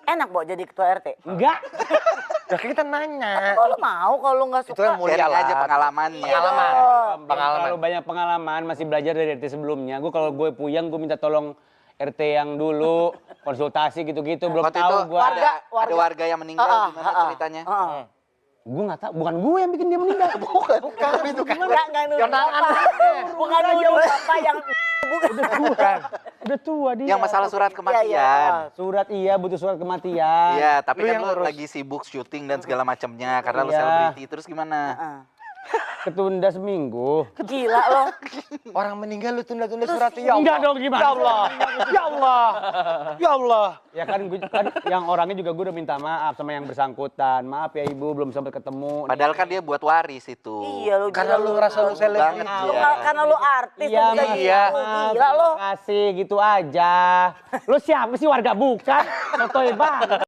Enak Bo jadi ketua RT? Enggak. Ya kita nanya. Kok lu mau kalau lu nggak Itu yang suka? mulia Sharing lah. aja pengalamannya. Pengalaman. Belum Pengalaman. terlalu banyak pengalaman, masih belajar dari RT sebelumnya. Gue kalau gue puyeng, gue minta tolong RT yang dulu, konsultasi gitu-gitu, belum Waktu itu tahu gue. ada warga yang meninggal, gimana ceritanya? Gue nggak tahu, bukan gue yang bikin dia meninggal. Bukan itu kan. Nggak nuduh Jonangan. Bapak. Bukan nuduh Bapak yang Bukan. Udah tua dia. Yang masalah surat kematian. Iya. Surat iya, butuh surat kematian. Iya, tapi Lu kan yang lu ngurus. lagi sibuk syuting dan segala macamnya karena lu Iya. selebriti. Terus gimana? Ketunda seminggu. Gila loh. Orang meninggal lu tunda-tunda surat ya Allah. Enggak dong, gimana? Ya Allah. Ya Allah. Ya Allah. Ya kan, kan yang orangnya juga gue udah minta maaf sama yang bersangkutan. Maaf ya ibu, belum sempat ketemu. Padahal kan dia buat waris itu. Iya lu. Karena lu ngerasa lu Banget selebriti. dia. Karena lu artis. Iya, lu bisa iya. gitu. Gila lo. Kasih gitu aja. Lu siapa sih, warga bukan? Sotoy banget.